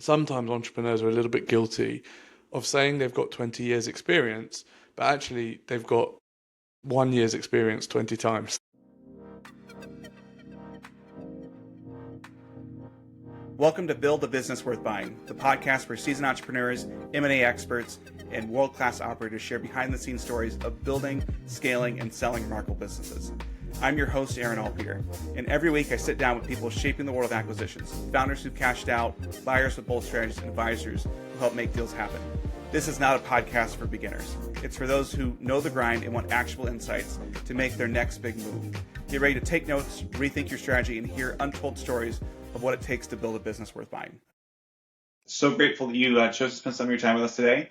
sometimes entrepreneurs are a little bit guilty of saying they've got 20 years experience, but actually they've got 1 year's experience 20 times. Welcome to Build a Business Worth Buying, the podcast where seasoned entrepreneurs, M&A experts, and world-class operators share behind-the-scenes stories of building, scaling, and selling remarkable businesses. I'm your host, Aaron Alpier, and every week I sit down with people shaping the world of acquisitions, founders who've cashed out, buyers with bold strategies, and advisors who help make deals happen. This is not a podcast for beginners. It's for those who know the grind and want actionable insights to make their next big move. Get ready to take notes, rethink your strategy, and hear untold stories of what it takes to build a business worth buying. So grateful that you chose to spend some of your time with us today.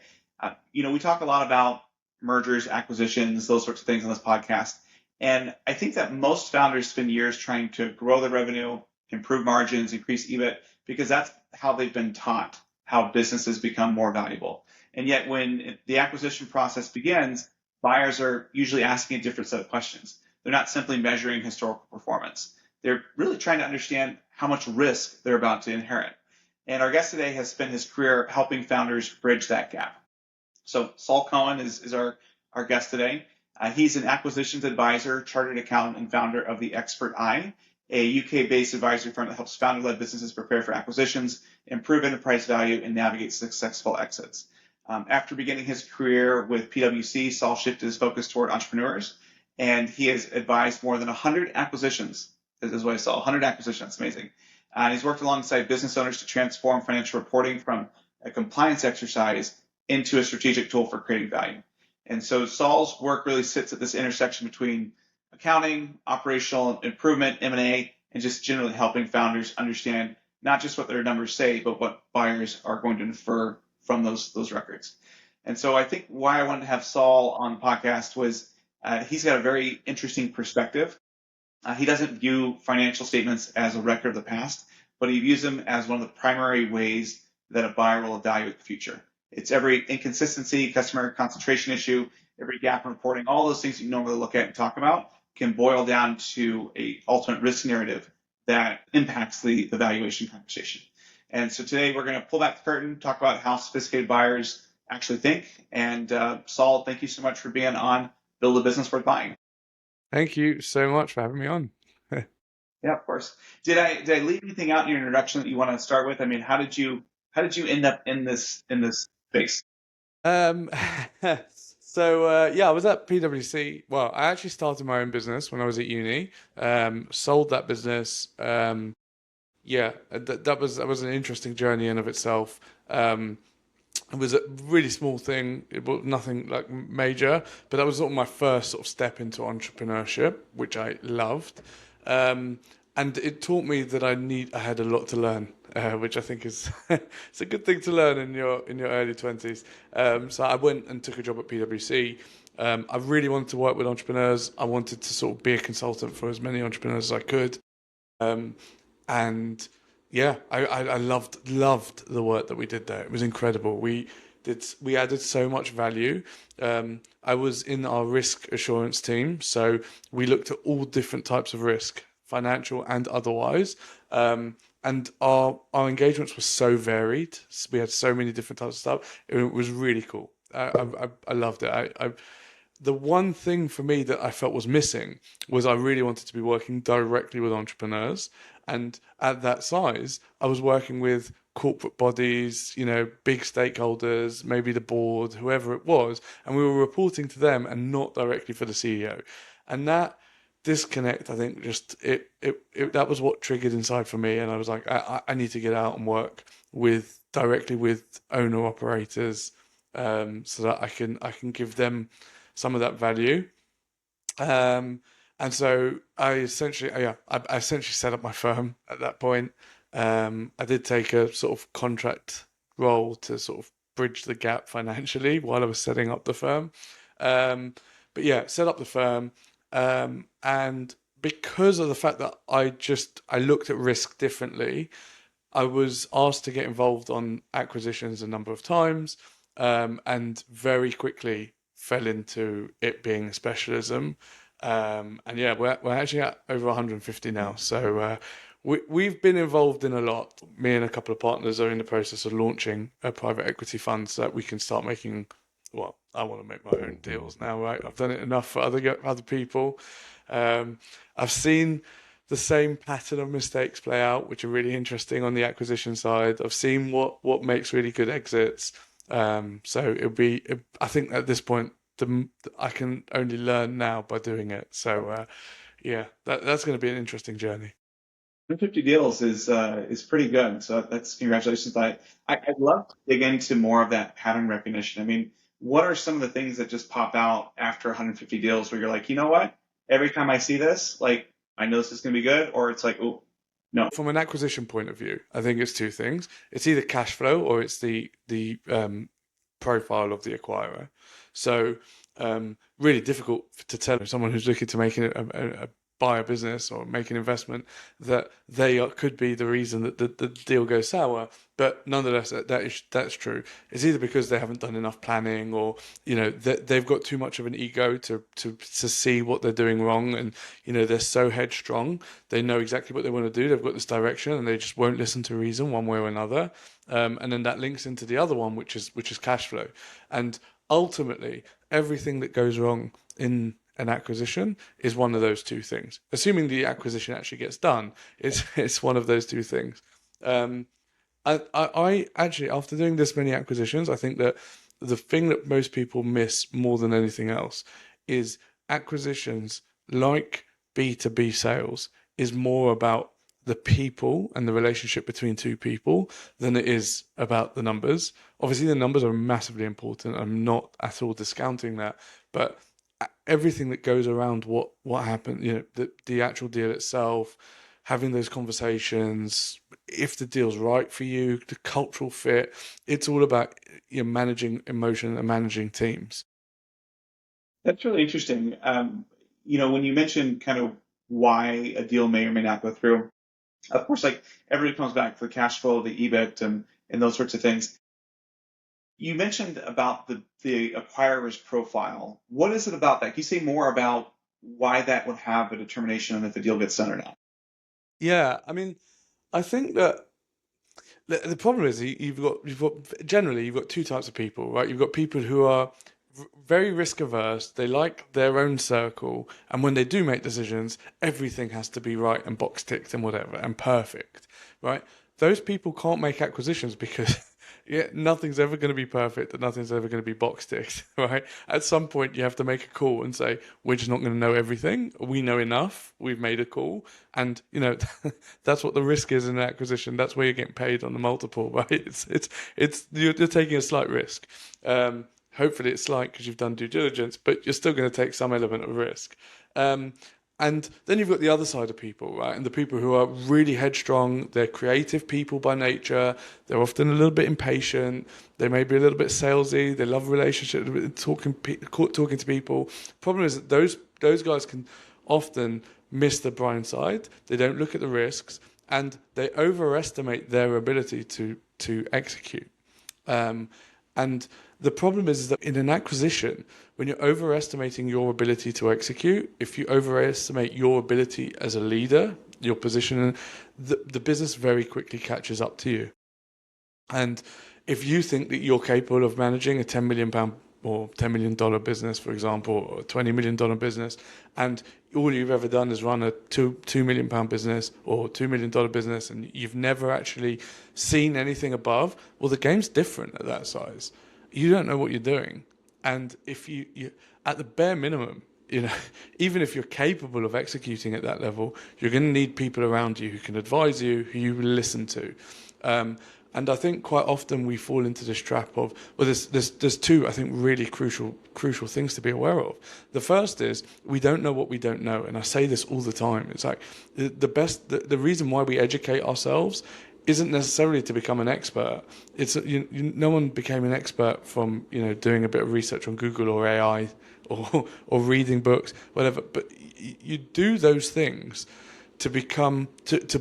We talk a lot about mergers, acquisitions, those sorts of things on this podcast. And I think that most founders spend years trying to grow their revenue, improve margins, increase EBIT, because that's how they've been taught how businesses become more valuable. And yet when the acquisition process begins, buyers are usually asking a different set of questions. They're not simply measuring historical performance. They're really trying to understand how much risk they're about to inherit. And our guest today has spent his career helping founders bridge that gap. So Saul Cohen is our guest today. He's an acquisitions advisor, chartered accountant, and founder of the Expert Eye, a UK-based advisory firm that helps founder-led businesses prepare for acquisitions, improve enterprise value, and navigate successful exits. After beginning his career with PwC, Saul shifted his focus toward entrepreneurs, and he has advised more than 100 acquisitions. This is what I saw, 100 acquisitions, amazing. And he's worked alongside business owners to transform financial reporting from a compliance exercise into a strategic tool for creating value. And so Saul's work really sits at this intersection between accounting, operational improvement, M&A, and just generally helping founders understand not just what their numbers say, but what buyers are going to infer from those records. And so I think why I wanted to have Saul on the podcast was he's got a very interesting perspective. He doesn't view financial statements as a record of the past, but he views them as one of the primary ways that a buyer will evaluate the future. It's every inconsistency, customer concentration issue, every gap in reporting, all those things you normally look at and talk about can boil down to a ultimate risk narrative that impacts the valuation conversation. And so today we're going to pull back the curtain, talk about how sophisticated buyers actually think. And Saul, thank you so much for being on Build a Business Worth Buying. Thank you so much for having me on. Yeah, of course. Did I leave anything out in your introduction that you want to start with? I mean, how did you end up in this space? I was at PwC. Well, I actually started my own business when I was at uni. Sold that business. That was an interesting journey in of itself. It was a really small thing. It was nothing like major, but that was sort of my first sort of step into entrepreneurship, which I loved. And it taught me that I had a lot to learn, which I think is it's a good thing to learn in your early 20s. So I went and took a job at PwC. I really wanted to work with entrepreneurs. I wanted to sort of be a consultant for as many entrepreneurs as I could. And yeah, I loved the work that we did there. It was incredible. We added so much value. I was in our risk assurance team, so we looked at all different types of risk, financial and otherwise. And our engagements were so varied. We had so many different types of stuff. It was really cool. I loved it. The one thing for me that I felt was missing was I really wanted to be working directly with entrepreneurs. And at that size, I was working with corporate bodies, big stakeholders, maybe the board, whoever it was, and we were reporting to them and not directly for the CEO. And that disconnect, I think, just that was what triggered inside for me. And I was like, I need to get out and work directly with owner operators, so that I can give them some of that value. And so I essentially set up my firm at that point. I did take a sort of contract role to sort of bridge the gap financially while I was setting up the firm. But yeah, set up the firm. And because of the fact that I looked at risk differently, I was asked to get involved on acquisitions a number of times, and very quickly fell into it being a specialism. And yeah, we're actually at over 150 now. So We've been involved in a lot. Me and a couple of partners are in the process of launching a private equity fund so that we can start making, well, I want to make my own deals now, right? I've done it enough for other people. I've seen the same pattern of mistakes play out, which are really interesting on the acquisition side. I've seen what makes really good exits. So I think at this point, I can only learn now by doing it. So yeah, that's going to be an interesting journey. 150 deals is pretty good. So that's congratulations. I'd love to dig into more of that pattern recognition. I mean, what are some of the things that just pop out after 150 deals where you're like, you know what? Every time I see this, like I know this is going to be good, or it's like, oh, no. From an acquisition point of view, I think it's two things. It's either cash flow or it's the profile of the acquirer. So really difficult to tell someone who's looking to make a buy a business or make an investment that could be the reason that the deal goes sour. But nonetheless, that's true. It's either because they haven't done enough planning, or they've got too much of an ego to see what they're doing wrong, and they're so headstrong. They know exactly what they want to do. They've got this direction, and they just won't listen to reason one way or another. And then that links into the other one, which is cash flow. And ultimately, everything that goes wrong in an acquisition is one of those two things. Assuming the acquisition actually gets done, it's one of those two things. I actually, after doing this many acquisitions, I think that the thing that most people miss more than anything else is acquisitions like B2B sales is more about the people and the relationship between two people than it is about the numbers. Obviously, the numbers are massively important. I'm not at all discounting that, but everything that goes around what happened, the actual deal itself, having those conversations, if the deal's right for you, the cultural fit, it's all about managing emotion and managing teams. That's really interesting. When you mentioned kind of why a deal may or may not go through, of course, like everybody comes back to the cash flow, the EBIT, and those sorts of things. You mentioned about the acquirer's profile. What is it about that? Can you say more about why that would have a determination on if the deal gets done or not? Yeah, I mean, I think that the problem is you've got generally you've got two types of people, right? You've got people who are very risk averse. They like their own circle, and when they do make decisions, everything has to be right and box ticked and whatever and perfect, right? Those people can't make acquisitions because nothing's ever going to be perfect and nothing's ever going to be box ticked, right? At some point, you have to make a call and say, we're just not going to know everything. We know enough. We've made a call. And, that's what the risk is in an acquisition. That's where you're getting paid on the multiple, right? You're taking a slight risk. Hopefully it's slight because you've done due diligence, but you're still going to take some element of risk. And then you've got the other side of people, right? And the people who are really headstrong, they're creative people by nature. They're often a little bit impatient. They may be a little bit salesy. They love relationships, talking to people. Problem is that those guys can often miss the blind side. They don't look at the risks, and they overestimate their ability to execute. And the problem is that in an acquisition, when you're overestimating your ability to execute, if you overestimate your ability as a leader, your position, the business very quickly catches up to you. And if you think that you're capable of managing a £10 million or $10 million business, for example, or a $20 million business, and all you've ever done is run a £2 million business or $2 million business, and you've never actually seen anything above, well, the game's different at that size. You don't know what you're doing. And if you at the bare minimum, even if you're capable of executing at that level, you're going to need people around you who can advise you, who you will listen to. And I think quite often we fall into this trap of, well, there's two, I think, really crucial things to be aware of. The first is we don't know what we don't know. And I say this all the time. It's like the reason why we educate ourselves isn't necessarily to become an expert. It's no one became an expert from doing a bit of research on Google or AI or reading books, whatever. But you do those things to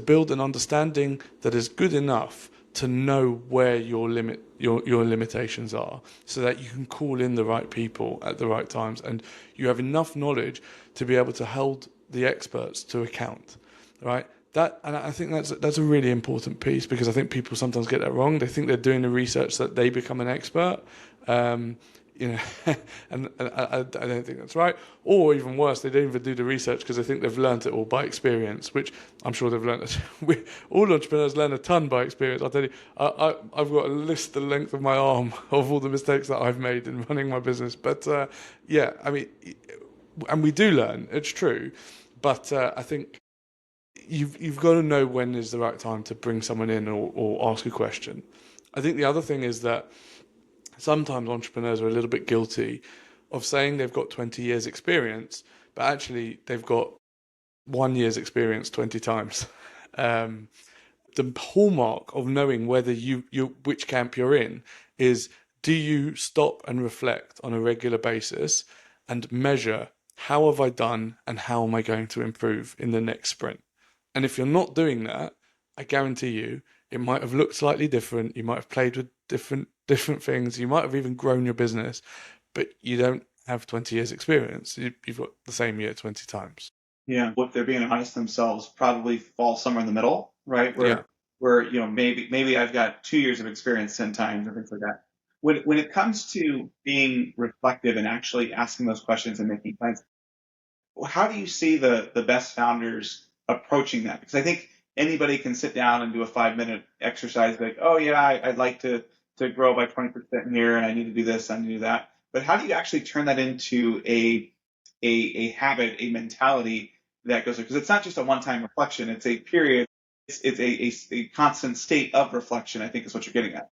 build an understanding that is good enough to know where your limitations are, so that you can call in the right people at the right times, and you have enough knowledge to be able to hold the experts to account, right? And I think that's a really important piece, because I think people sometimes get that wrong. They think they're doing the research that they become an expert, um, you know, and I don't think that's right. Or even worse, they don't even do the research because they think they've learned it all by experience, which I'm sure they've learned. All entrepreneurs learn a ton by experience. I'll tell you, I've got a list the length of my arm of all the mistakes that I've made in running my business. But yeah, I mean, and we do learn. It's true, but I think you've got to know when is the right time to bring someone in, or ask a question. I think the other thing is that sometimes entrepreneurs are a little bit guilty of saying they've got 20 years experience, but actually they've got 1 year's experience 20 times. Um, the hallmark of knowing whether you which camp you're in is, do you stop and reflect on a regular basis and measure, how have I done and how am I going to improve in the next sprint? And if you're not doing that, I guarantee you, it might have looked slightly different. You might have played with different things. You might have even grown your business, but you don't have 20 years experience. You've got the same year 20 times. Yeah, if they're being honest themselves, probably fall somewhere in the middle, right? Yeah. Where maybe I've got 2 years of experience 10 times or things like that. When it comes to being reflective and actually asking those questions and making plans, how do you see the best founders approaching that? Because I think anybody can sit down and do a 5 minute exercise like, oh yeah, I'd like to grow by 20% here, and I need to do this, I need to do that. But how do you actually turn that into a habit, a mentality that goes there? Because it's not just a one-time reflection; it's a period. It's a constant state of reflection, I think, is what you're getting at.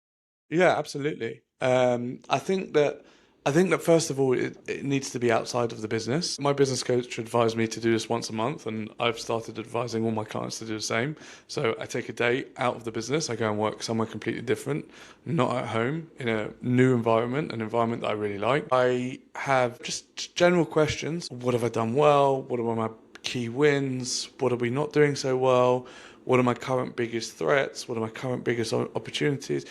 Yeah, absolutely. I think that first of all, it needs to be outside of the business. My business coach advised me to do this once a month, and I've started advising all my clients to do the same. So I take a day out of the business. I go and work somewhere completely different, not at home, in a new environment, an environment that I really like. I have just general questions. What have I done well? What are my key wins? What are we not doing so well? What are my current biggest threats? What are my current biggest opportunities?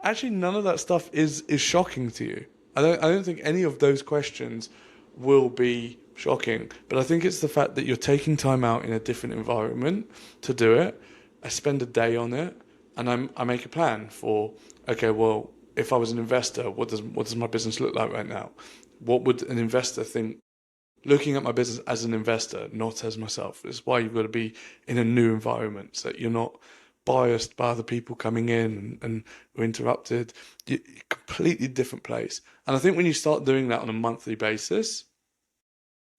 Actually, none of that stuff is shocking to you. I don't think any of those questions will be shocking, but I think it's the fact that you're taking time out in a different environment to do it. I spend a day on it, and I make a plan for, okay, well, if I was an investor, what does my business look like right now? What would an investor think? Looking at my business as an investor, not as myself. It's why you've got to be in a new environment, so that you're not biased by other people coming in and or interrupted. Completely different place. And I think when you start doing that on a monthly basis,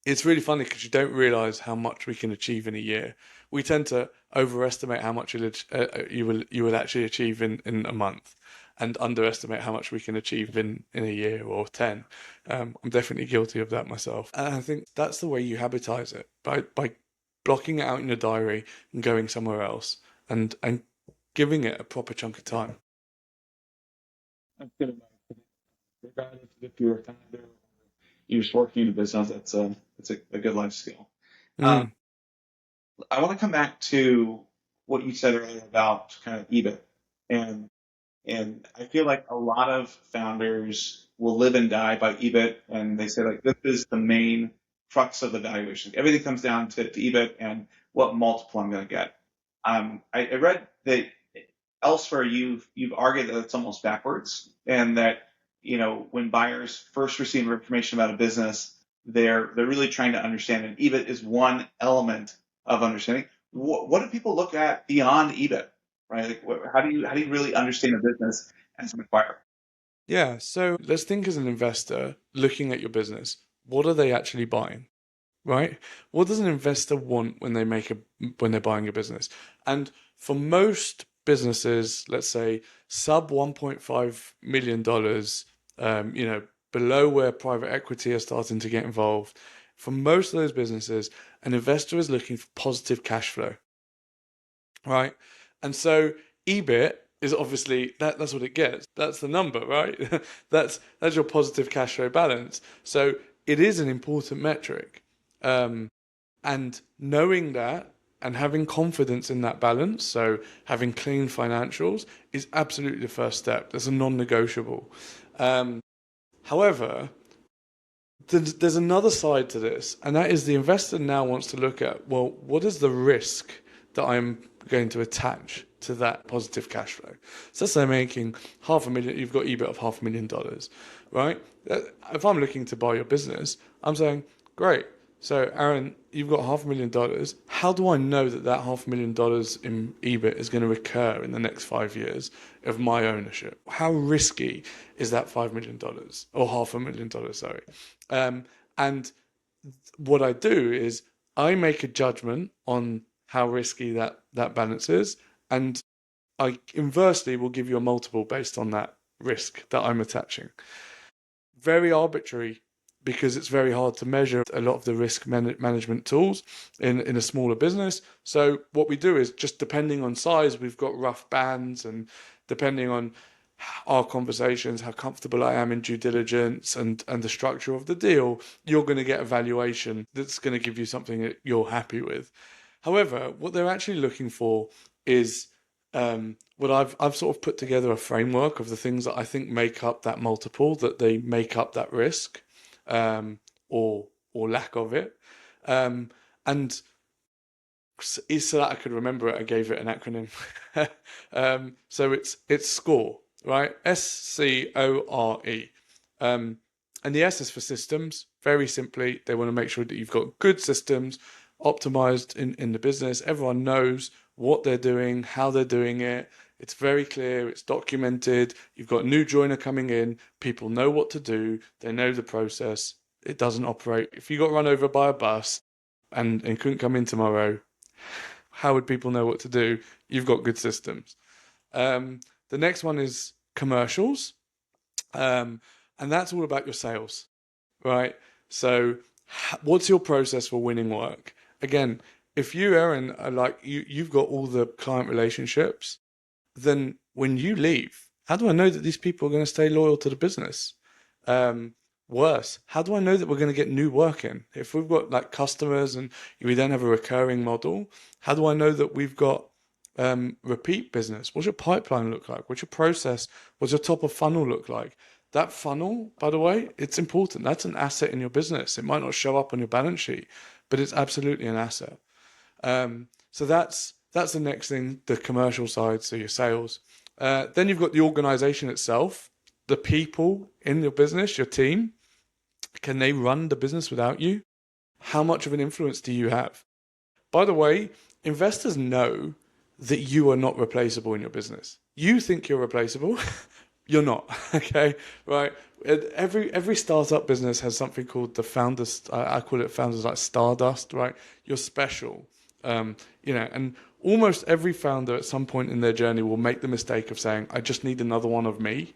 it's really funny because you don't realize how much we can achieve in a year. We tend to overestimate how much you will actually achieve in a month, and underestimate how much we can achieve in a year or 10. I'm definitely guilty of that myself. And I think that's the way you habitize it, by blocking it out in your diary and going somewhere else, and giving it a proper chunk of time. That's good advice. Regardless if you're a founder or you're just working in a business, that's a good life skill. Mm. I want to come back to what you said earlier about kind of EBIT, and I feel like a lot of founders will live and die by EBIT, and they say like this is the main crux of the valuation. Everything comes down to EBIT and what multiple I'm going to get. I read that elsewhere you've argued that it's almost backwards, and that when buyers first receive information about a business, they're really trying to understand, and EBIT is one element of understanding. What do people look at beyond EBIT? Right? Like, how do you really understand a business as an acquirer? Yeah, so let's think as an investor looking at your business. What are they actually buying? Right? What does an investor want when when they're buying a business? And for most businesses, let's say sub $1.5 million, below where private equity are starting to get involved, for most of those businesses, an investor is looking for positive cash flow, right? And so EBIT is obviously that's what it gets. That's the number, right? that's your positive cash flow balance. So it is an important metric. And knowing that and having confidence in that balance, so having clean financials, is absolutely the first step. That's a non-negotiable. However, there's another side to this, and that is the investor now wants to look at, well, what is the risk that I'm going to attach to that positive cash flow. So let's say they're making $500,000, you've got EBIT of $500,000, right? If I'm looking to buy your business, I'm saying, great. So Aaron, you've got $500,000. How do I know that that $500,000 in EBIT is going to recur in the next 5 years of my ownership? How risky is that $5 million or $500,000? Sorry. And what I do is I make a judgment on how risky that balance is, and I inversely will give you a multiple based on that risk that I'm attaching. Very arbitrary, because it's very hard to measure a lot of the risk management tools in a smaller business. So what we do is, just depending on size, we've got rough bands, and depending on our conversations, how comfortable I am in due diligence and the structure of the deal, you're going to get a valuation that's going to give you something that you're happy with. However, what they're actually looking for is what I've sort of put together a framework of the things that I think make up that multiple, that they make up that risk, or lack of it. And so that I could remember it, I gave it an acronym. So it's SCORE, right? SCORE. And the S is for systems. Very simply, they want to make sure that you've got good systems optimized in the business. Everyone knows what they're doing, how they're doing it. It's very clear, it's documented. You've got a new joiner coming in, people know what to do, they know the process. It doesn't operate. If you got run over by a bus and couldn't come in tomorrow, how would people know what to do? You've got good systems. The next one is commercials. And that's all about your sales, right? So what's your process for winning work? Again, if you, Aaron, are like you've got all the client relationships, then when you leave, how do I know that these people are going to stay loyal to the business? Worse, how do I know that we're going to get new work in? If we've got like customers and we then have a recurring model, how do I know that we've got repeat business? What's your pipeline look like? What's your process? What's your top of funnel look like? That funnel, by the way, it's important. That's an asset in your business. It might not show up on your balance sheet, but it's absolutely an asset. So that's the next thing, the commercial side, so your sales. Then you've got the organization itself, the people in your business, your team. Can they run the business without you? How much of an influence do you have? By the way, investors know that you are not replaceable in your business. You think you're replaceable. You're not, okay? Right? Every startup business has something called the founders, I call it founders like stardust, right? You're special. And almost every founder at some point in their journey will make the mistake of saying, I just need another one of me.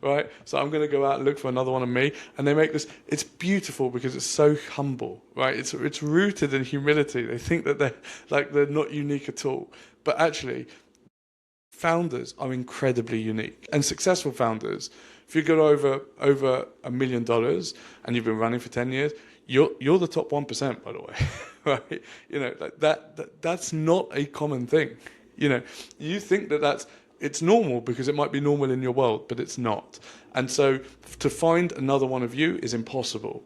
Right? So I'm going to go out and look for another one of me. And they make this, it's beautiful because it's so humble, right? It's rooted in humility. They think that they're not unique at all. But actually, founders are incredibly unique. And successful founders, if you got over $1 million and you've been running for 10 years, you're the top 1%, by the way. Right? Like that's not a common thing. You think that it's normal because it might be normal in your world, but it's not. And so to find another one of you is impossible.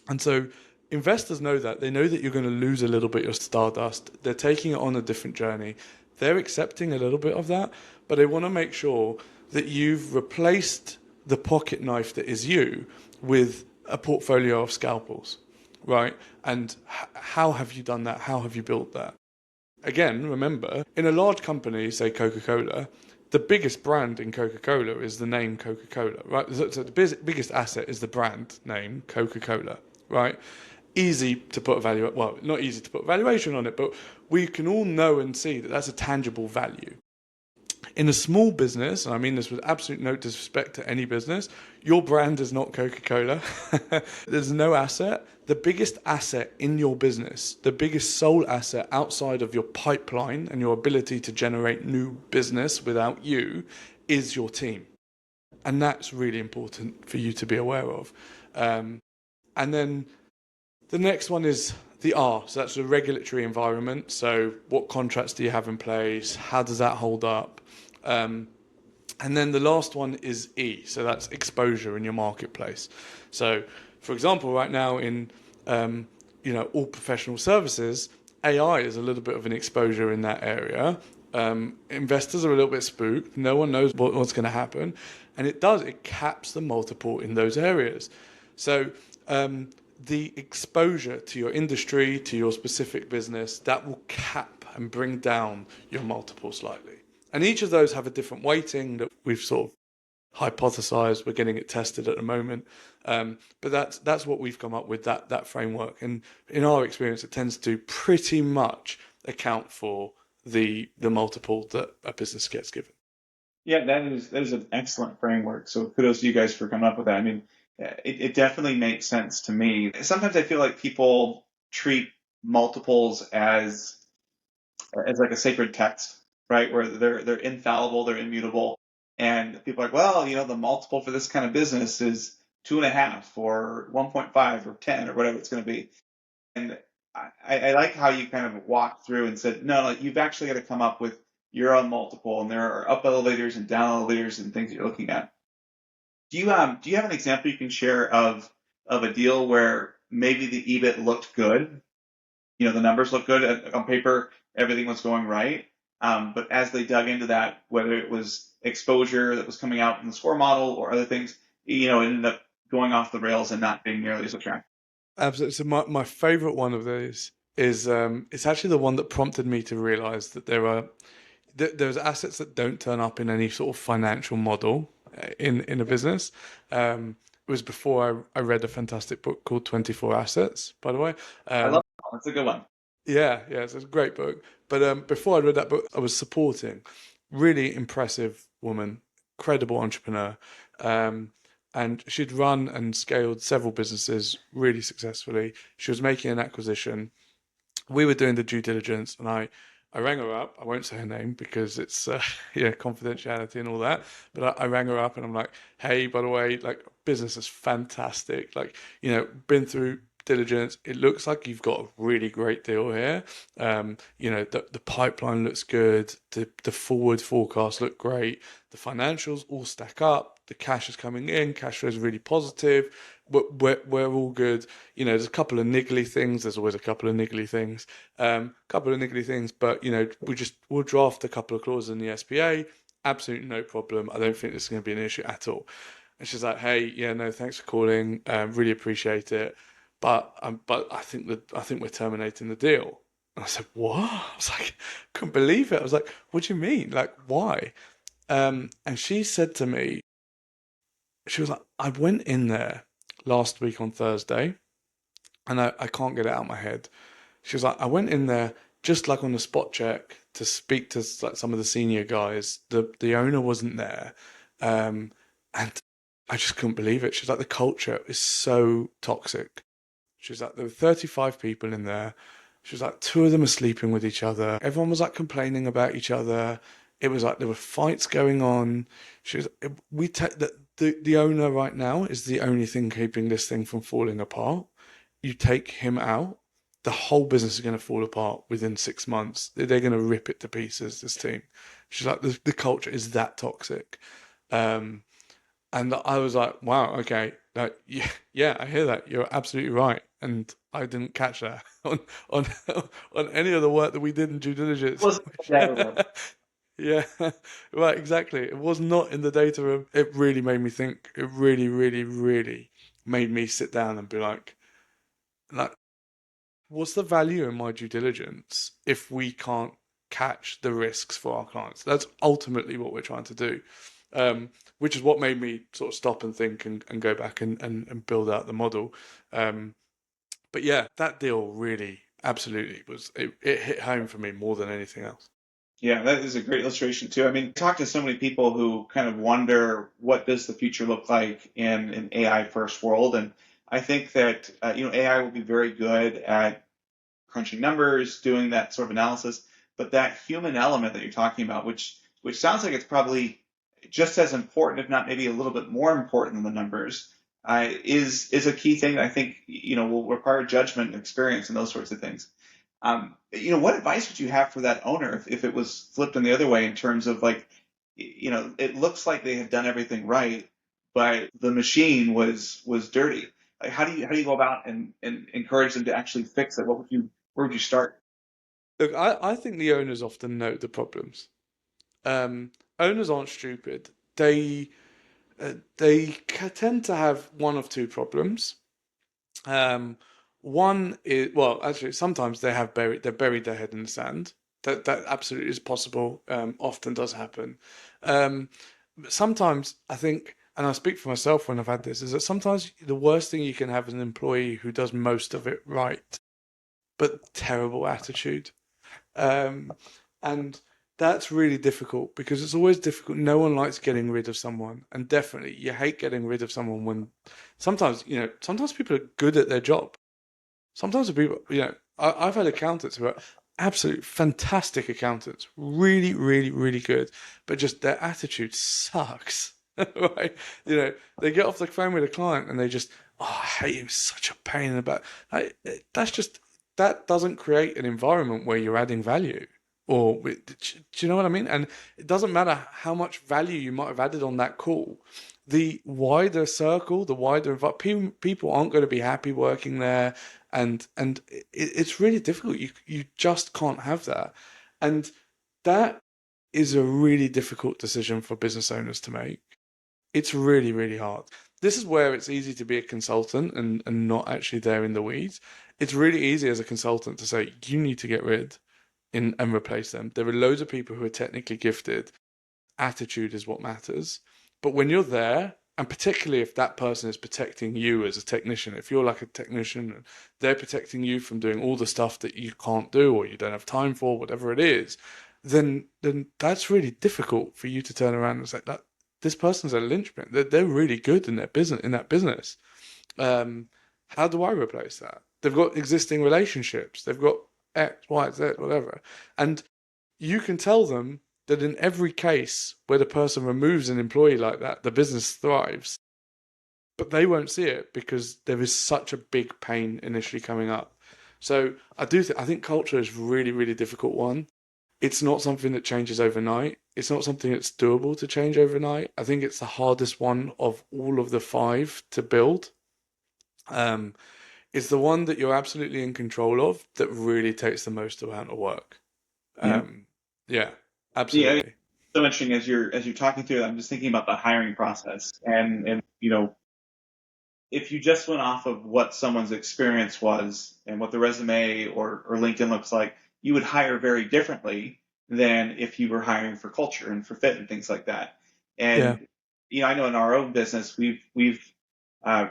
And so investors know that. They know that you're going to lose a little bit of stardust. They're taking it on a different journey. They're accepting a little bit of that, but they want to make sure that you've replaced the pocket knife that is you with a portfolio of scalpels, right? And how have you done that? How have you built that? Again, remember, in a large company, say Coca-Cola, the biggest brand in Coca-Cola is the name Coca-Cola, right? So the biggest asset is the brand name Coca-Cola, right? Easy to put a value, well, not easy to put a valuation on it, but we can all know and see that that's a tangible value. In a small business, and I mean this with absolute no disrespect to any business, your brand is not Coca-Cola. There's no asset. The biggest asset in your business, the biggest sole asset outside of your pipeline and your ability to generate new business without you is your team. And that's really important for you to be aware of. And then the next one is the R. So that's the regulatory environment. So what contracts do you have in place? How does that hold up? And then the last one is E. So that's exposure in your marketplace. So, for example, right now in all professional services, AI is a little bit of an exposure in that area. Investors are a little bit spooked. No one knows what's going to happen. And it caps the multiple in those areas. So the exposure to your industry, to your specific business, that will cap and bring down your multiple slightly. And each of those have a different weighting that we've sort of hypothesized. We're getting it tested at the moment, but that's what we've come up with, that framework. And in our experience, it tends to pretty much account for the multiple that a business gets given. Yeah, that is an excellent framework. So kudos to you guys for coming up with that. I mean, it definitely makes sense to me. Sometimes I feel like people treat multiples as like a sacred text, right? Where they're infallible, they're immutable, and people are like, well, the multiple for this kind of business is 2.5 or 1.5 or 10 or whatever it's going to be. And I like how you kind of walked through and said, no, you've actually got to come up with your own multiple, and there are up elevators and down elevators and things that you're looking at. Do you have an example you can share of a deal where maybe the EBIT looked good? The numbers look good on paper, everything was going right. But as they dug into that, whether it was exposure that was coming out in the score model or other things, it ended up going off the rails and not being nearly as attractive. Absolutely. So my favorite one of those is it's actually the one that prompted me to realize that there's assets that don't turn up in any sort of financial model in a business. It was before I read a fantastic book called 24 Assets, by the way. I love that. That's a good one. Yeah, it's a great book. But before I read that book, I was supporting really impressive woman, credible entrepreneur, and she'd run and scaled several businesses really successfully. She was making an acquisition. We were doing the due diligence, and I rang her up. I won't say her name because it's confidentiality and all that. But I rang her up and I'm like, hey, by the way, like business is fantastic. Like, been through diligence. It looks like you've got a really great deal here. The pipeline looks good. The forward forecasts look great. The financials all stack up. The cash is coming in. Cash flow is really positive. We're all good. There's a couple of niggly things. There's always a couple of niggly things. But we'll draft a couple of clauses in the SPA. Absolutely no problem. I don't think this is going to be an issue at all. And she's like, hey, yeah, no, thanks for calling. Really appreciate it. But I think we're terminating the deal. And I said, what? I was like, couldn't believe it. I was like, what do you mean? Like, why? And she said to me, she was like, I went in there last week on Thursday, and I can't get it out of my head. She was like, I went in there just like on a spot check to speak to like some of the senior guys. The owner wasn't there, and I just couldn't believe it. She's like, the culture is so toxic. She's like, there were 35 people in there. She was like, 2 of them are sleeping with each other. Everyone was like complaining about each other. It was like there were fights going on. She was, we take the owner right now is the only thing keeping this thing from falling apart. You take him out, the whole business is going to fall apart within 6 months. They're going to rip it to pieces, this team. She's like, the culture is that toxic. And I was like, wow, okay. Like, yeah, I hear that. You're absolutely right. And I didn't catch that on on any of the work that we did in due diligence. Yeah, right, exactly. It was not in the data room. It really made me think. It really, really, really made me sit down and be like, what's the value in my due diligence if we can't catch the risks for our clients? That's ultimately what we're trying to do, which is what made me sort of stop and think and go back and build out the model. But yeah, that deal really absolutely it hit home for me more than anything else. Yeah, that is a great illustration too. I mean, talk to so many people who kind of wonder what does the future look like in an AI first world, and I think that AI will be very good at crunching numbers, doing that sort of analysis, but that human element that you're talking about, which sounds like it's probably just as important, if not maybe a little bit more important than the numbers, is a key thing that I think will require judgment and experience and those sorts of things. What advice would you have for that owner if it was flipped in the other way in terms of like, it looks like they have done everything right, but the machine was dirty. Like, how do you go about and encourage them to actually fix it? Where would you start? Look, I think the owners often note the problems. Owners aren't stupid. They tend to have one of two problems. Um, One is, well, actually, sometimes they're buried their head in the sand. That absolutely is possible. Often does happen. Um, but sometimes I think, and I speak for myself when I've had this, is that sometimes the worst thing you can have is an employee who does most of it right, but terrible attitude. Um, and that's really difficult because it's always difficult. No one likes getting rid of someone, and definitely you hate getting rid of someone when sometimes people are good at their job. Sometimes the people, I've had accountants who are absolute fantastic accountants, really, really, really good, but just their attitude sucks. Right? They get off the phone with a client and they just, oh, I hate him, such a pain in the back. Like, that doesn't create an environment where you're adding value. Do you know what I mean? And it doesn't matter how much value you might have added on that call. The wider circle, the wider people aren't going to be happy working there, and it's really difficult. You just can't have that, and that is a really difficult decision for business owners to make. It's really, really hard. This is where it's easy to be a consultant and not actually there in the weeds. It's really easy as a consultant to say, you need to get rid and replace them. There are loads of people who are technically gifted. Attitude is what matters. But when you're there, and particularly if that person is protecting you as a technician, if you're like a technician and they're protecting you from doing all the stuff that you can't do or you don't have time for, whatever it is, then that's really difficult for you to turn around and say that this person's a linchpin. They're really good in their business in that business. Um, how do I replace that? They've got existing relationships. They've got X, Y, Z, whatever. And you can tell them that in every case where the person removes an employee like that, the business thrives. But they won't see it because there is such a big pain initially coming up. So I think culture is really, really difficult one. It's not something that changes overnight. It's not something that's doable to change overnight. I think it's the hardest one of all of the five to build. Um, it's the one that you're absolutely in control of that really takes the most amount of work. Yeah. Um, yeah, Yeah. I mean, absolutely. so interesting as you're talking through it, I'm just thinking about the hiring process. And if you just went off of what someone's experience was and what the resume or LinkedIn looks like, you would hire very differently than if you were hiring for culture and for fit and things like that. Yeah. And I know in our own business, we've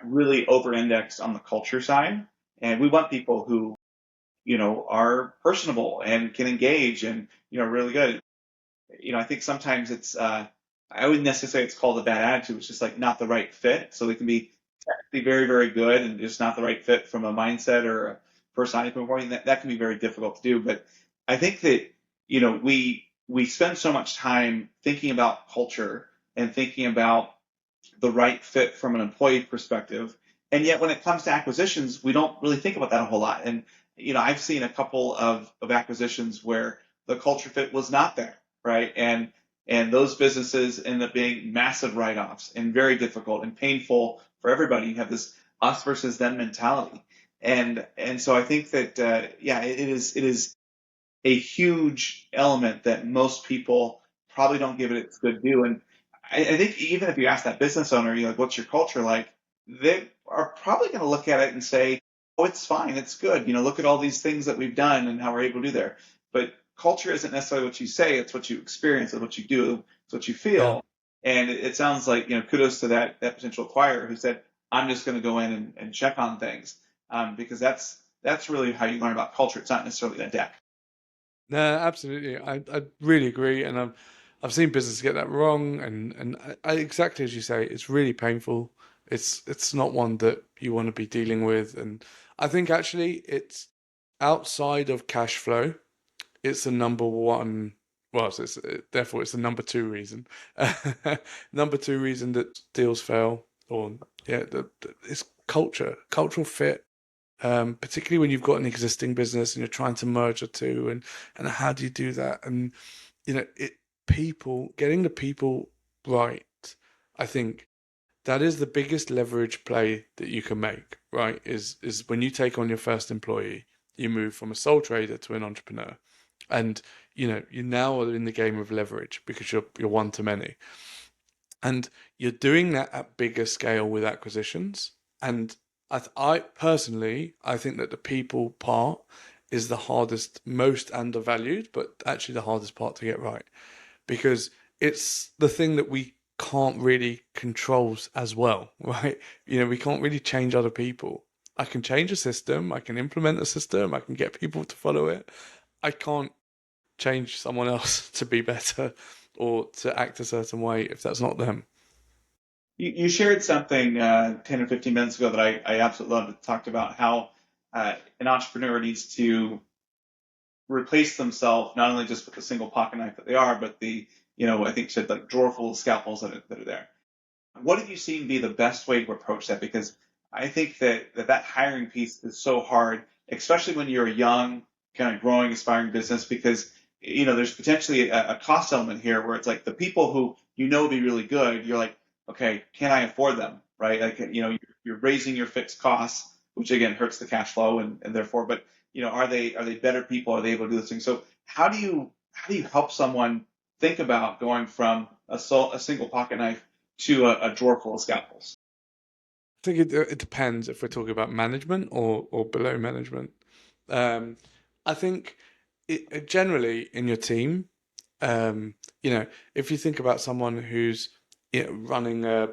really over-indexed on the culture side, and we want people who are personable and can engage and really good. I think sometimes I wouldn't necessarily say it's called a bad attitude. It's just like not the right fit. So they can be technically very, very good and just not the right fit from a mindset or a personality point. That can be very difficult to do. But I think that, we spend so much time thinking about culture and thinking about the right fit from an employee perspective. And yet when it comes to acquisitions, we don't really think about that a whole lot. And, I've seen a couple of acquisitions where the culture fit was not there, right? And those businesses end up being massive write-offs and very difficult and painful for everybody. You have this us versus them mentality. And so I think that, it is a huge element that most people probably don't give it its good due. And I think even if you ask that business owner, like, what's your culture like? They are probably going to look at it and say, oh, it's fine. It's good. Look at all these things that we've done and how we're able to do there. But culture isn't necessarily what you say. It's what you experience. It's what you do. It's what you Yeah. feel. And it sounds like, kudos to that potential acquirer who said, I'm just going to go in and check on things. Because that's really how you learn about culture. It's not necessarily a deck. No, absolutely. I really agree, and I've seen businesses get that wrong, and exactly as you say, it's really painful. It's not one that you want to be dealing with, and I think actually it's outside of cash flow. It's the number one. Well, therefore it's the number two reason. Number two reason that deals fail, or yeah, it's cultural fit. Particularly when you've got an existing business and you're trying to merge the two, and how do you do that? And getting the people right, I think that is the biggest leverage play that you can make, right? Is when you take on your first employee, you move from a sole trader to an entrepreneur. And you now are in the game of leverage because you're one to many. And you're doing that at bigger scale with acquisitions. And I personally, I think that the people part is the hardest, most undervalued, but actually the hardest part to get right because it's the thing that we can't really control as well, right? We can't really change other people. I can change a system, I can implement a system, I can get people to follow it. I can't change someone else to be better or to act a certain way if that's not them. You shared something 10 or 15 minutes ago that I absolutely loved. It talked about how an entrepreneur needs to replace themselves not only just with the single pocket knife that they are, but I think you said like drawer full of scalpels that are there. What have you seen be the best way to approach that? Because I think that hiring piece is so hard, especially when you're a young, kind of growing, aspiring business, because there's potentially a cost element here where it's like the people who would be really good, you're like, okay, can I afford them, right? Like you're raising your fixed costs, which again hurts the cash flow, and therefore, but are they better people? Are they able to do this thing? So how do you help someone think about going from a single pocket knife to a drawer full of scalpels? I think it depends if we're talking about management or below management. Um, I think generally in your team, um, if you think about someone who's running a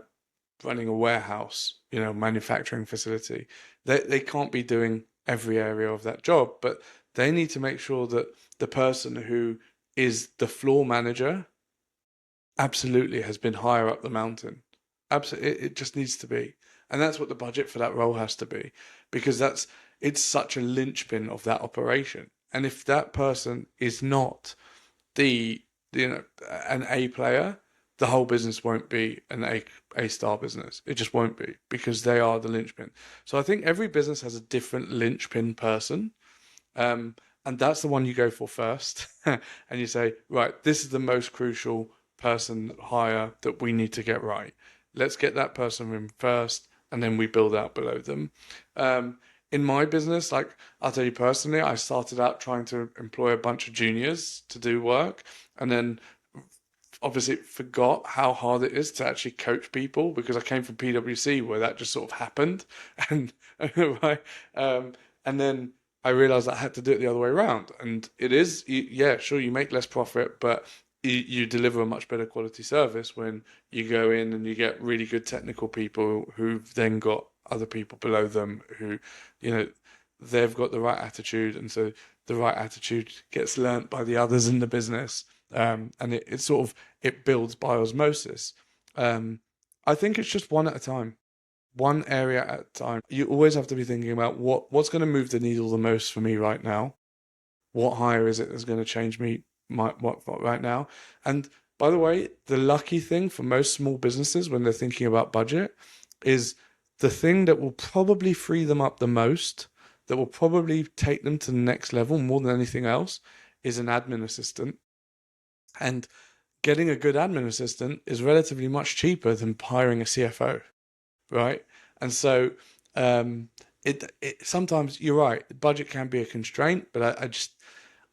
warehouse, manufacturing facility, they can't be doing every area of that job, but they need to make sure that the person who is the floor manager absolutely has been higher up the mountain. Absolutely, it just needs to be, and that's what the budget for that role has to be, because it's such a linchpin of that operation. And if that person is not the an A player, the whole business won't be an A star business. It just won't be because they are the linchpin. So I think every business has a different linchpin person. Um, and that's the one you go for first. And you say, right, this is the most crucial person hire that we need to get right. Let's get that person in first, and then we build out below them. In my business, like I'll tell you personally, I started out trying to employ a bunch of juniors to do work, and then obviously forgot how hard it is to actually coach people because I came from PwC where that just sort of happened, and right, and then I realized I had to do it the other way around. And it is, yeah, sure, you make less profit, but you deliver a much better quality service when you go in and you get really good technical people who've then got other people below them who, you know, they've got the right attitude, and so the right attitude gets learnt by the others in the business, and it sort of it builds by osmosis. Um, I think it's just one at a time, one area at a time. You always have to be thinking about what's going to move the needle the most for me right now. What hire is it that's going to change me what right now? And by the way, the lucky thing for most small businesses when they're thinking about budget is the thing that will probably free them up the most, that will probably take them to the next level more than anything else, is an admin assistant. And getting a good admin assistant is relatively much cheaper than hiring a CFO, right? And so it sometimes you're right, the budget can be a constraint, but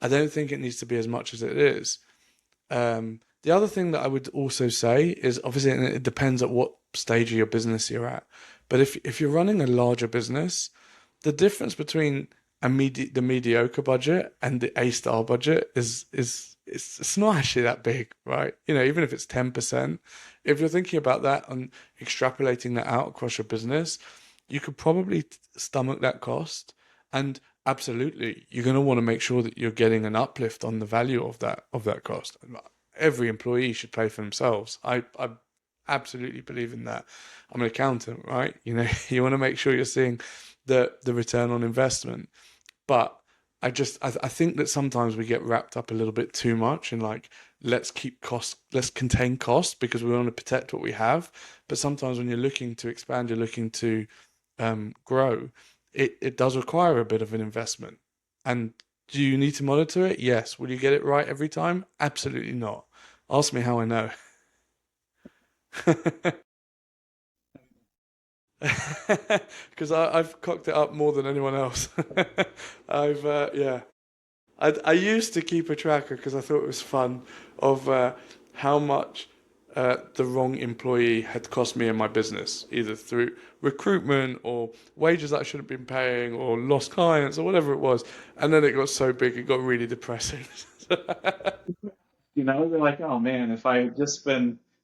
I don't think it needs to be as much as it is. The other thing that I would also say is obviously it depends at what stage of your business you're at. But if you're running a larger business, the difference between the mediocre budget and the A-star budget is it's not actually that big, right? Even if it's 10%, if you're thinking about that and extrapolating that out across your business, you could probably stomach that cost. And absolutely, you're going to want to make sure that you're getting an uplift on the value of that cost. Every employee should pay for themselves. I absolutely believe in that. I'm an accountant, right? You want to make sure you're seeing the return on investment. But I think that sometimes we get wrapped up a little bit too much in like let's contain costs because we want to protect what we have. But sometimes when you're looking to expand, you're looking to grow, it does require a bit of an investment. And do you need to monitor it? Yes. Will you get it right every time? Absolutely not. Ask me how I know. Because I've cocked it up more than anyone else. Yeah. I used to keep a tracker because I thought it was fun of how much the wrong employee had cost me in my business, either through recruitment or wages that I should have been paying or lost clients or whatever it was. And then it got so big, it got really depressing. They're like, oh man, if I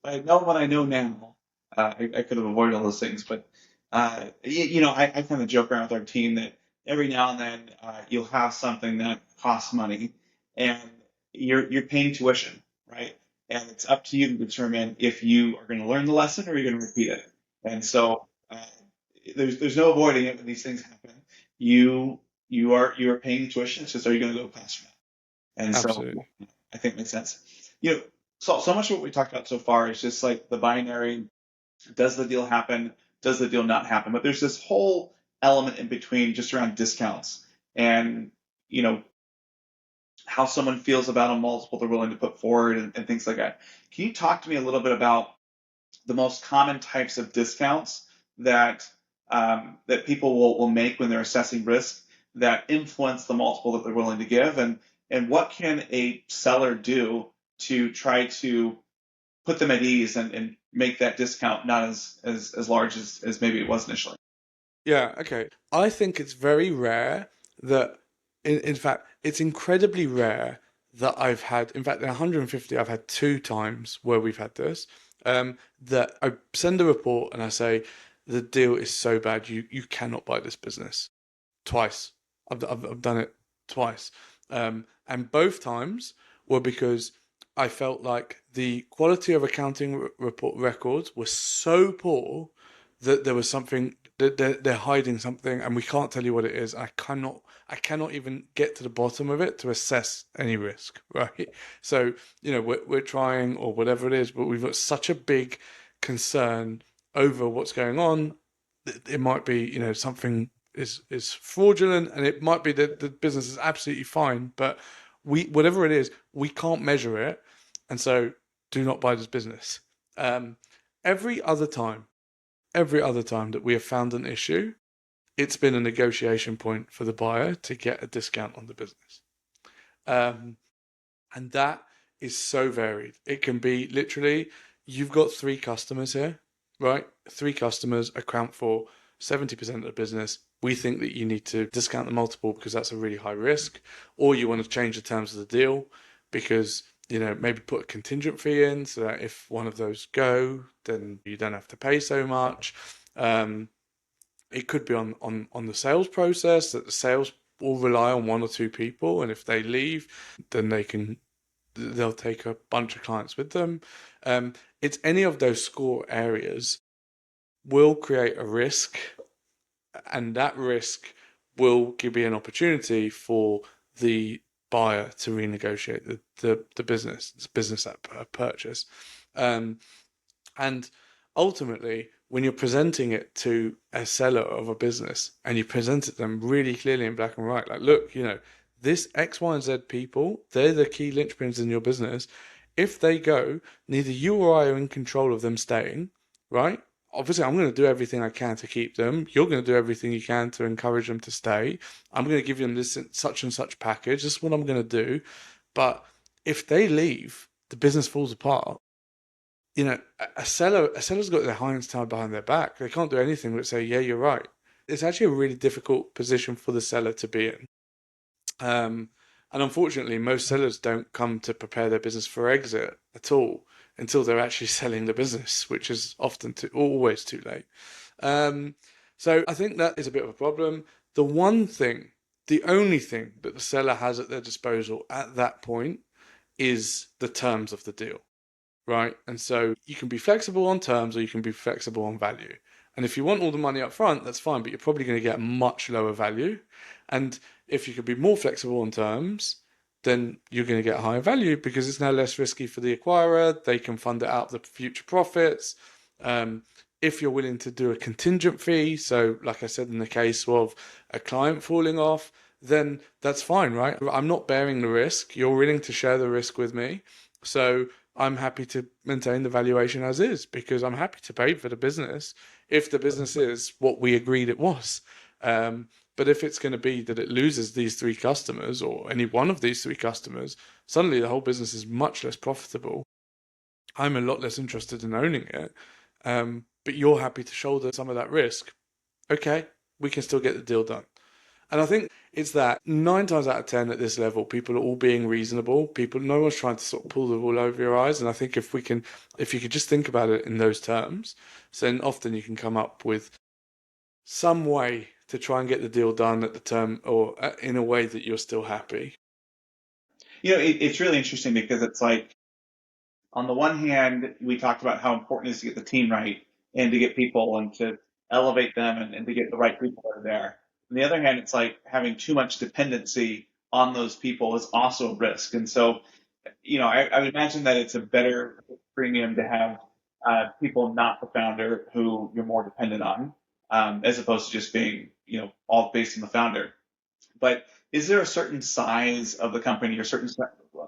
had known what I know now, I could have avoided all those things. But I kind of joke around with our team that every now and then you'll have something that costs money, and you're paying tuition, right? And it's up to you to determine if you are going to learn the lesson or you're going to repeat it. And so there's no avoiding it when these things happen. You are paying tuition. It's just, are you going to go class or not? And so Absolutely. I think it makes sense. You know, so much of what we talked about so far is just like the binary. Does the deal happen? Does the deal not happen? But there's this whole element in between just around discounts and, you know, how someone feels about a multiple they're willing to put forward and things like that. Can you talk to me a little bit about the most common types of discounts that that people will make when they're assessing risk that influence the multiple that they're willing to give, and what can a seller do to try to put them at ease and make that discount not as large as maybe it was initially? Yeah, okay. I think it's very rare that, in fact, it's incredibly rare that I've had, in fact, in 150, I've had two times where we've had this, that I send a report and I say, the deal is so bad, you cannot buy this business. Twice. I've done it twice. And both times were because I felt like the quality of accounting report records was so poor that there was something that they're hiding something and we can't tell you what it is. I cannot even get to the bottom of it to assess any risk, right? So, we're trying or whatever it is, but we've got such a big concern over what's going on. It might be, something is fraudulent, and it might be that the business is absolutely fine, but whatever it is, we can't measure it, and so do not buy this business. Um, every other time, every other time that we have found an issue, it's been a negotiation point for the buyer to get a discount on the business. Um, and that is so varied. It can be literally, you've got three customers here, right? Three customers account for 70% of the business. We think that you need to discount the multiple because that's a really high risk, or you want to change the terms of the deal because, maybe put a contingent fee in so that if one of those go, then you don't have to pay so much. It could be on the sales process, that the sales will rely on one or two people, and if they leave, then they'll take a bunch of clients with them. It's any of those score areas will create a risk, and that risk will give you an opportunity for the buyer to renegotiate the business at purchase. And ultimately, when you're presenting it to a seller of a business and you present it to them really clearly in black and white, like, look, this X, Y, and Z people, they're the key linchpins in your business. If they go, neither you or I are in control of them staying, right? Obviously, I'm going to do everything I can to keep them. You're going to do everything you can to encourage them to stay. I'm going to give them this such and such package. This is what I'm going to do. But if they leave, the business falls apart. A seller's got their hands tied behind their back. They can't do anything but say, yeah, you're right. It's actually a really difficult position for the seller to be in. And unfortunately, most sellers don't come to prepare their business for exit at all until they're actually selling the business, which is always too late. Um, so I think that is a bit of a problem. The only thing that the seller has at their disposal at that point is the terms of the deal, right? And so you can be flexible on terms or you can be flexible on value. And if you want all the money up front, that's fine, but you're probably going to get much lower value. And if you can be more flexible on terms, then you're going to get higher value because it's now less risky for the acquirer. They can fund it out of the future profits. If you're willing to do a contingent fee, so like I said, in the case of a client falling off, then that's fine, right? I'm not bearing the risk. You're willing to share the risk with me. So I'm happy to maintain the valuation as is because I'm happy to pay for the business if the business is what we agreed it was. But if it's going to be that it loses these three customers or any one of these three customers, suddenly the whole business is much less profitable. I'm a lot less interested in owning it. But you're happy to shoulder some of that risk. Okay, we can still get the deal done. And I think it's that 9 times out of 10 at this level, people are all being reasonable. No one's trying to sort of pull the wool over your eyes. And I think if you could just think about it in those terms, so then often you can come up with some way to try and get the deal done at the term or in a way that you're still happy. It's really interesting because it's like, on the one hand, we talked about how important it is to get the team right and to get people and to elevate them and to get the right people that are there. On the other hand, it's like having too much dependency on those people is also a risk. And so, I would imagine that it's a better premium to have people not the founder who you're more dependent on, as opposed to just being, all based on the founder. But is there a certain size of the company or certain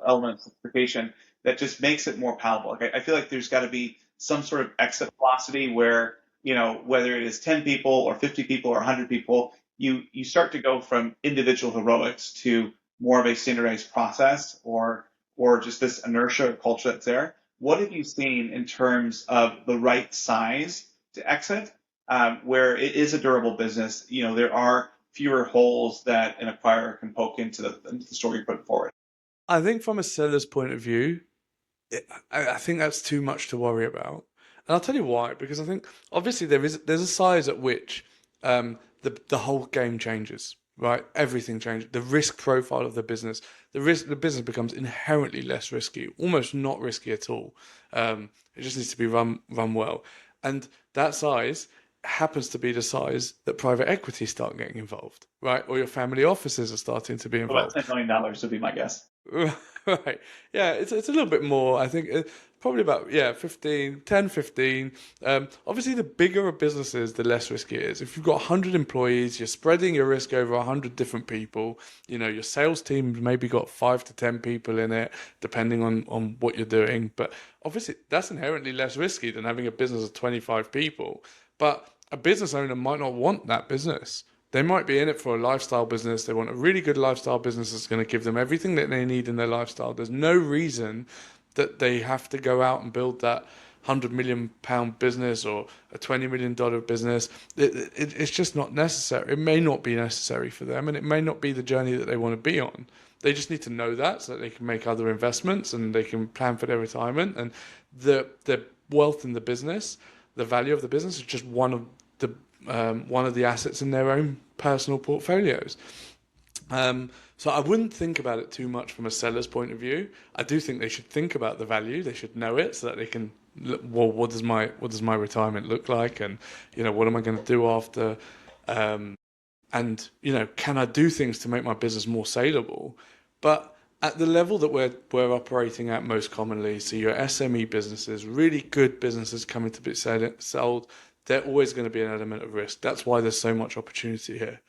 element of simplification that just makes it more palatable? Like I feel like there's got to be some sort of exit velocity where, whether it is 10 people or 50 people or 100 people, you start to go from individual heroics to more of a standardized process or just this inertia or culture that's there. What have you seen in terms of the right size to exit, where it is a durable business? There are fewer holes that an acquirer can poke into the story you put forward. I think from a seller's point of view, I think that's too much to worry about. And I'll tell you why, because I think obviously there's a size at which the whole game changes, right? Everything changes. The risk profile of the business becomes inherently less risky, almost not risky at all. It just needs to be run well. And that size happens to be the size that private equity start getting involved, right? Or your family offices are starting to be About involved. $10 million would be my guess. Right. Yeah, it's a little bit more. I think probably about 15, 10, 15. Obviously, the bigger a business is, the less risky it is. If you've got 100 employees, you're spreading your risk over 100 different people. Your sales team maybe got 5 to 10 people in it, depending on what you're doing. But obviously, that's inherently less risky than having a business of 25 people. But a business owner might not want that business. They might be in it for a lifestyle business. They want a really good lifestyle business that's going to give them everything that they need in their lifestyle. There's no reason that they have to go out and build that £100 million business or a $20 million business. It's just not necessary. It may not be necessary for them, and it may not be the journey that they want to be on. They just need to know that so that they can make other investments and they can plan for their retirement. And the wealth in the business, the value of the business, is just one of the assets in their own personal portfolios. So I wouldn't think about it too much from a seller's point of view. I do think they should think about the value. They should know it so that they can look, well, what does my retirement look like, and what am I going to do after, and can I do things to make my business more saleable? But at the level that we're operating at most commonly, so your SME businesses, really good businesses coming to be sold, they're always going to be an element of risk. That's why there's so much opportunity here.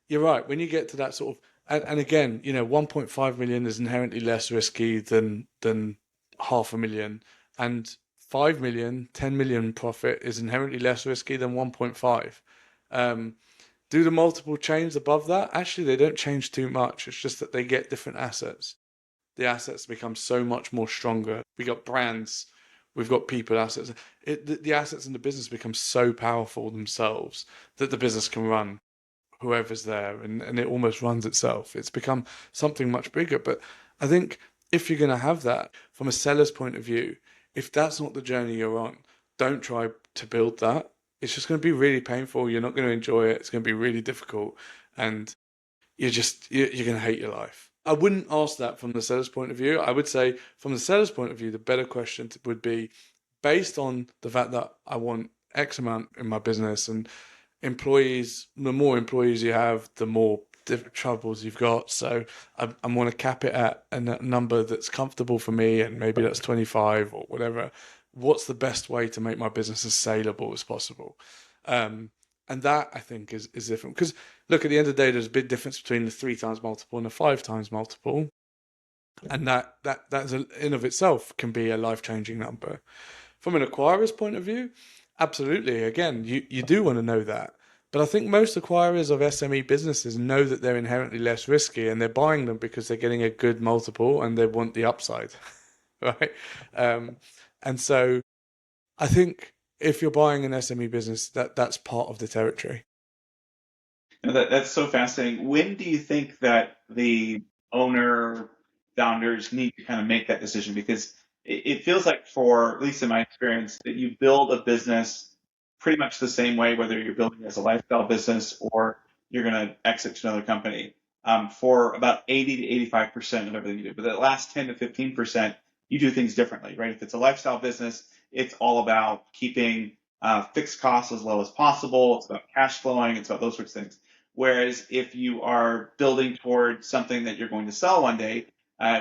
You're right. When you get to that sort of, and again, 1.5 million is inherently less risky than $500,000, and 5 million, 10 million profit is inherently less risky than 1.5. Do the multiple change above that? Actually, they don't change too much. It's just that they get different assets. The assets become so much more stronger. We got brands, we've got people assets. The assets in the business become so powerful themselves that the business can run whoever's there, and it almost runs itself. It's become something much bigger. But I think if you're going to have that from a seller's point of view, if that's not the journey you're on, don't try to build that. It's just going to be really painful. You're not going to enjoy it. It's going to be really difficult, and you're going to hate your life. I wouldn't ask that from the seller's point of view. I would say from the seller's point of view, the better question would be, based on the fact that I want X amount in my business, and employees, the more employees you have, the more different troubles you've got. So I want to cap it at a number that's comfortable for me, and maybe that's 25 or whatever. What's the best way to make my business as saleable as possible? And that, I think, is different. Because, look, at the end of the day, there's a big difference between the 3 times multiple and the 5 times multiple. And that's in of itself can be a life-changing number. From an acquirer's point of view, absolutely. Again, you do want to know that. But I think most acquirers of SME businesses know that they're inherently less risky and they're buying them because they're getting a good multiple and they want the upside, right? Um, and so I think if you're buying an SME business, that's part of the territory. No, that's so fascinating. When do you think that the owner founders need to kind of make that decision? Because it feels like, for at least in my experience, that you build a business pretty much the same way, whether you're building it as a lifestyle business or you're going to exit to another company, for about 80 to 85% of everything you do. But that last 10 to 15%, you do things differently, right? If it's a lifestyle business, it's all about keeping fixed costs as low as possible. It's about cash flowing. It's about those sorts of things. Whereas if you are building toward something that you're going to sell one day,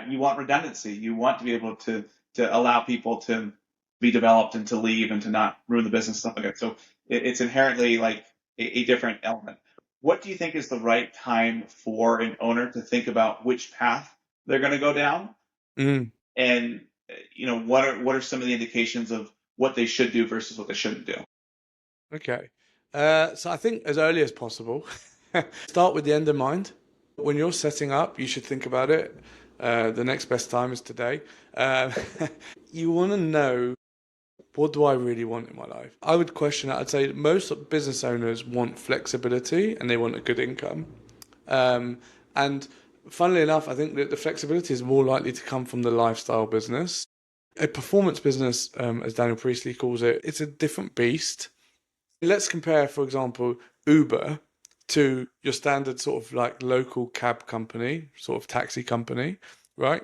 you want redundancy. You want to be able to allow people to be developed and to leave and to not ruin the business, stuff like that. So it's inherently like a different element. What do you think is the right time for an owner to think about which path they're going to go down? Mm, And what are some of the indications of what they should do versus what they shouldn't do? okay. So I think as early as possible, start with the end in mind. When you're setting up, you should think about it. The next best time is today. Uh, you want to know, what do I really want in my life? I would question it. I'd say most business owners want flexibility and they want a good income. And funnily enough, I think that the flexibility is more likely to come from the lifestyle business. A performance business, as Daniel Priestley calls it, it's a different beast. Let's compare, for example, Uber to your standard sort of like local cab company, sort of taxi company, right?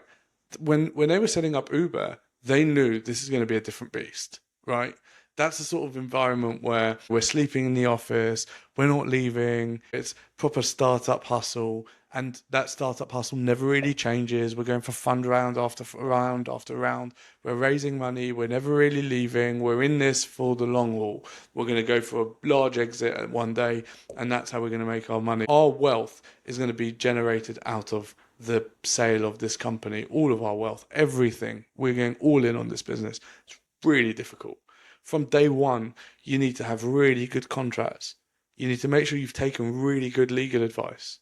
When they were setting up Uber, they knew this is going to be a different beast, right? That's the sort of environment where we're sleeping in the office, we're not leaving, it's proper startup hustle, and that startup hustle never really changes. We're going for fund round after round after round. We're raising money, we're never really leaving, we're in this for the long haul. We're going to go for a large exit at one day, and that's how we're going to make our money. Our wealth is going to be generated out of the sale of this company, all of our wealth, everything. We're going all in on this business. It's really difficult. From day one, you need to have really good contracts. You need to make sure you've taken really good legal advice.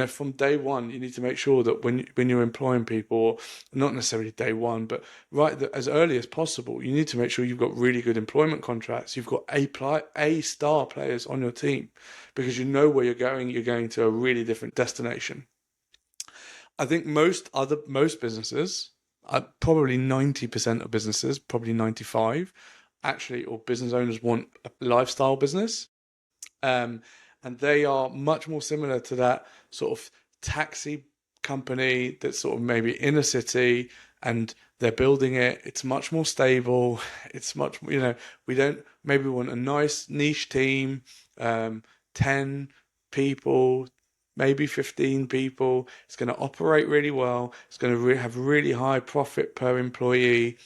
From day one, you need to make sure that when you're employing people, not necessarily day one, but as early as possible, you need to make sure you've got really good employment contracts. You've got A star players on your team because you know where you're going. You're going to a really different destination. I think most businesses, probably 90% of businesses, probably 95, actually, or business owners want a lifestyle business. Um, and they are much more similar to that sort of taxi company that's sort of maybe in a city and they're building it. It's much more stable. It's we don't maybe want a nice niche team, 10 people, maybe 15 people. It's going to operate really well. It's going to have really high profit per employee.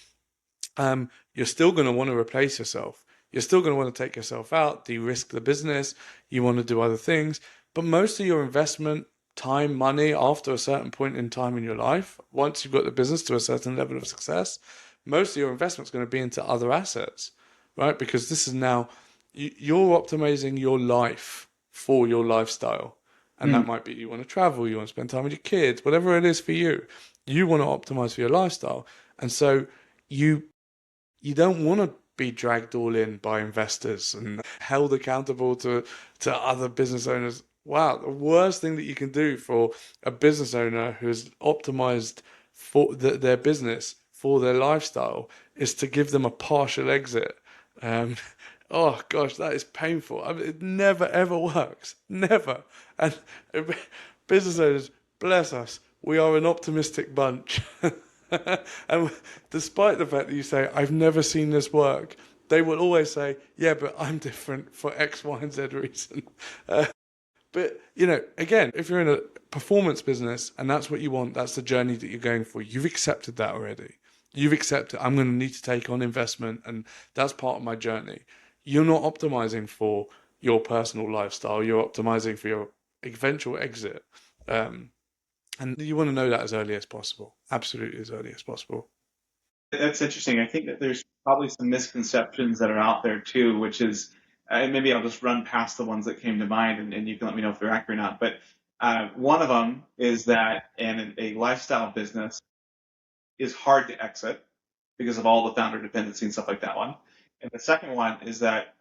You're still going to want to replace yourself. You're still going to want to take yourself out, de-risk the business. You want to do other things. But most of your investment, time, money, after a certain point in time in your life, once you've got the business to a certain level of success, most of your investment is going to be into other assets, right? Because this is now, you're optimizing your life for your lifestyle. And that might be you want to travel, you want to spend time with your kids, whatever it is for you. You want to optimize for your lifestyle. And so you you don't want to be dragged all in by investors and held accountable to other business owners. Wow, the worst thing that you can do for a business owner who's optimized for their business for their lifestyle is to give them a partial exit. Um, oh gosh, that is painful. I mean, it never ever works, never. And business owners, bless us, we are an optimistic bunch. And despite the fact that you say, I've never seen this work, they will always say, yeah, but I'm different for X, Y, and Z reason. But, again, if you're in a performance business and that's what you want, that's the journey that you're going for, you've accepted that already. You've accepted, I'm going to need to take on investment and that's part of my journey. You're not optimizing for your personal lifestyle, you're optimizing for your eventual exit. And you want to know that as early as possible. Absolutely as early as possible. That's interesting. I think that there's probably some misconceptions that are out there too, which is and maybe I'll just run past the ones that came to mind, and you can let me know if they're accurate or not. But one of them is that in a lifestyle business is hard to exit because of all the founder dependency and stuff like that one. And the second one is that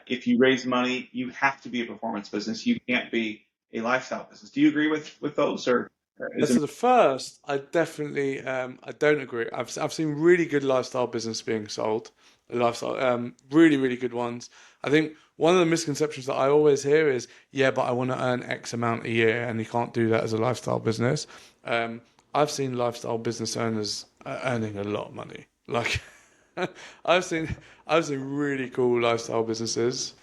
if you raise money, you have to be a performance business. You can't be a lifestyle business. Do you agree with those, or is So it? the first, I definitely I don't agree. I've seen really good lifestyle business being sold, lifestyle really really good ones. I think one of the misconceptions that I always hear is, yeah, but I want to earn X amount a year, and you can't do that as a lifestyle business. I've seen lifestyle business owners earning a lot of money. Like I've seen I've seen really cool lifestyle businesses.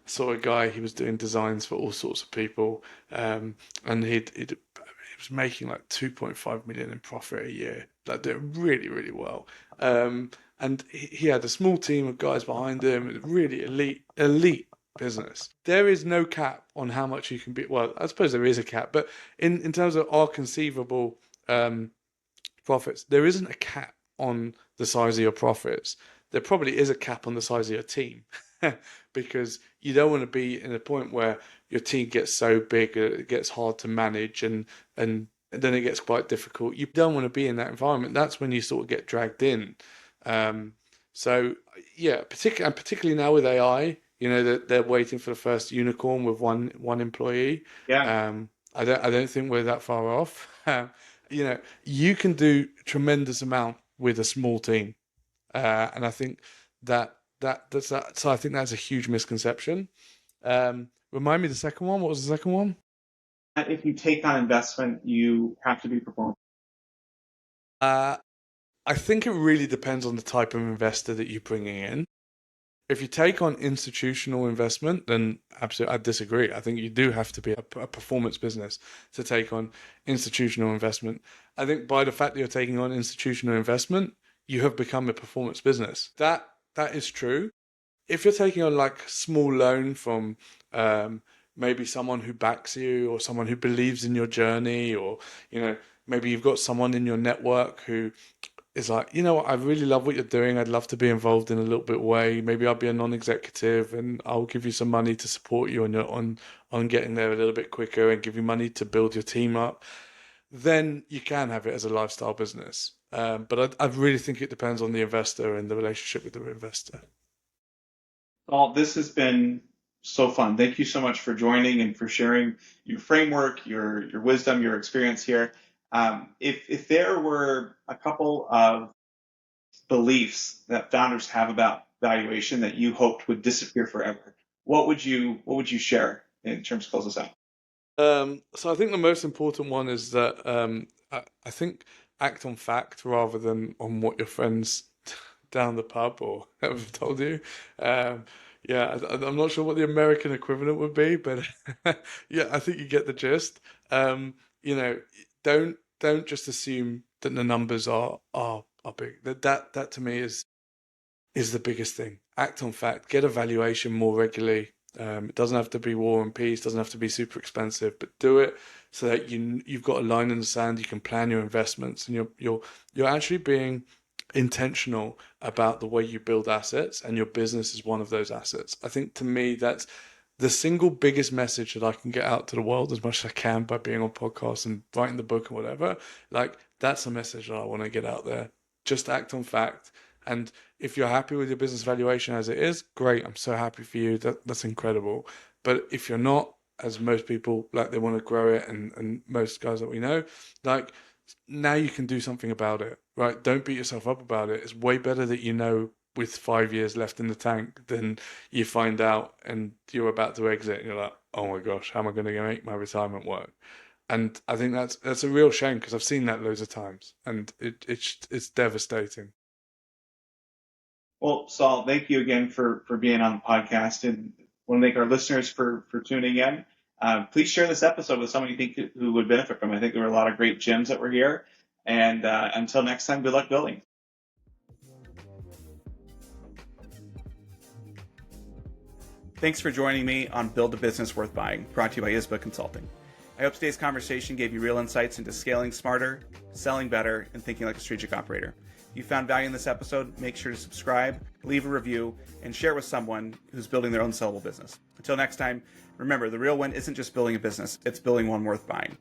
Saw a guy, he was doing designs for all sorts of people, and he was making like 2.5 million in profit a year, like doing really really well. And he had a small team of guys behind him, really elite business. There is no cap on how much you can be. Well, I suppose there is a cap, but in terms of our conceivable profits, there isn't a cap on the size of your profits. There probably is a cap on the size of your team because you don't want to be in a point where your team gets so big it gets hard to manage, and then it gets quite difficult. You don't want to be in that environment. That's when you sort of get dragged in. Um, so yeah, particularly now with AI, that they're waiting for the first unicorn with one employee. Yeah. I don't think we're that far off. You can do tremendous amount with a small team, and I think that's so I think that's a huge misconception. Remind me the second one. What was the second one? If you take on investment, you have to be performance. Uh, I think it really depends on the type of investor that you're bringing in. If you take on institutional investment, then absolutely, I disagree. I think you do have to be a performance business to take on institutional investment. I think by the fact that you're taking on institutional investment, you have become a performance business. That is true. If you're taking on like small loan from maybe someone who backs you or someone who believes in your journey, or maybe you've got someone in your network who is like, what, I really love what you're doing. I'd love to be involved in a little bit way. Maybe I'll be a non-executive and I'll give you some money to support you on getting there a little bit quicker and give you money to build your team up. Then you can have it as a lifestyle business. But I really think it depends on the investor and the relationship with the investor. Well, this has been so fun. Thank you so much for joining and for sharing your framework, your wisdom, your experience here. If there were a couple of beliefs that founders have about valuation that you hoped would disappear forever, what would you share in terms of close us out? So I think the most important one is that I think act on fact rather than on what your friends down the pub or have told you. Um, yeah, I'm not sure what the American equivalent would be, but yeah, I think you get the gist. You know, don't just assume that the numbers are big. That to me is the biggest thing. Act on fact. Get a valuation more regularly. It doesn't have to be War and Peace. Doesn't have to be super expensive, but do it so that you've got a line in the sand. You can plan your investments, and you're actually being intentional about the way you build assets, and your business is one of those assets. I think to me that's the single biggest message that I can get out to the world as much as I can by being on podcasts and writing the book and whatever. Like that's a message that I want to get out there. Just act on fact. And if you're happy with your business valuation as it is, great. I'm so happy for you. That's incredible. But if you're not, as most people like they want to grow it, and most guys that we know, like now you can do something about it, right? Don't beat yourself up about it. It's way better that you know with 5 years left in the tank than you find out and you're about to exit and you're like, oh my gosh, how am I going to make my retirement work? And I think that's a real shame because I've seen that loads of times, and it's devastating. Well, Saul, thank you again for being on the podcast, and want to thank our listeners for tuning in. Please share this episode with someone you think who would benefit from it. I think there were a lot of great gems that were here. And until next time, good luck building. Thanks for joining me on Build a Business Worth Buying, brought to you by ISBA Consulting. I hope today's conversation gave you real insights into scaling smarter, selling better, and thinking like a strategic operator. you found value in this episode, make sure to subscribe, leave a review, and share it with someone who's building their own sellable business. Until next time, remember, the real win isn't just building a business, it's building one worth buying.